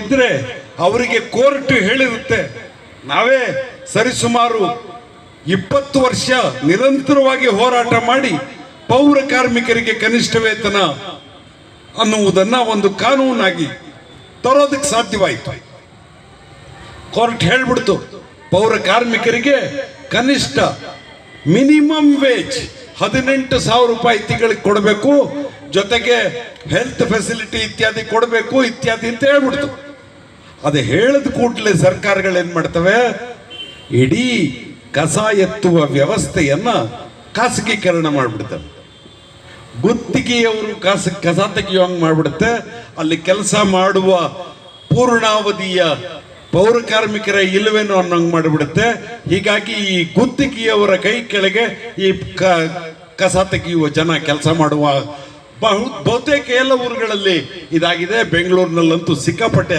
ಇದ್ರೆ ಅವರಿಗೆ ಕೋರ್ಟ್ ಹೇಳಿರುತ್ತೆ, ನಾವೇ ಸರಿಸುಮಾರು 20 ವರ್ಷ ನಿರಂತರವಾಗಿ ಹೋರಾಟ ಮಾಡಿ ಪೌರ ಕಾರ್ಮಿಕರಿಗೆ ಕನಿಷ್ಠ ವೇತನ ಅನ್ನುವುದನ್ನ ಒಂದು ಕಾನೂನಾಗಿ ತರೋದಕ್ಕೆ ಸಾಧ್ಯವಾಯಿತು. ಕೋರ್ಟ್ ಹೇಳ್ಬಿಡ್ತು, ಪೌರ ಕಾರ್ಮಿಕರಿಗೆ ಕನಿಷ್ಠ ಮಿನಿಮಮ್ ವೇಜ್ 18,000 ರೂಪಾಯಿ ತಿಂಗಳಿಗೆ ಕೊಡಬೇಕು, ಜೊತೆಗೆ ಹೆಲ್ತ್ ಫೆಸಿಲಿಟಿ ಇತ್ಯಾದಿ ಕೊಡಬೇಕು ಇತ್ಯಾದಿ ಅಂತ ಹೇಳ್ಬಿಡ್ತು. ಅದು ಹೇಳಿದ ಕೂಡಲೇ ಸರ್ಕಾರಗಳೇನ್ ಮಾಡ್ತವೆ, ಇಡೀ ಕಸ ಎತ್ತುವ ವ್ಯವಸ್ಥೆಯನ್ನ ಖಾಸಗೀಕರಣ ಮಾಡ್ಬಿಡ್ತವೆ. ಗುತ್ತಿಗೆಯವರು ಕಸ ತೆಗೆಯುವಂಗೆ ಮಾಡ್ಬಿಡುತ್ತೆ. ಅಲ್ಲಿ ಕೆಲಸ ಮಾಡುವ ಪೂರ್ಣಾವಧಿಯ ಪೌರ ಕಾರ್ಮಿಕರ ಇಲ್ಲವೇನೋ ಅನ್ನೋಂಗೆ ಮಾಡಿಬಿಡುತ್ತೆ. ಹೀಗಾಗಿ ಈ ಗುತ್ತಿಗೆಯವರ ಕೈ ಕೆಳಗೆ ಈ ಕಸ ತೆಗೆಯುವ ಜನ ಕೆಲಸ ಮಾಡುವ ಬಹುತೇಕ ಎಲ್ಲ ಊರುಗಳಲ್ಲಿ ಇದಾಗಿದೆ. ಬೆಂಗಳೂರಿನಲ್ಲಂತೂ ಸಿಕ್ಕಾಪಟ್ಟೆ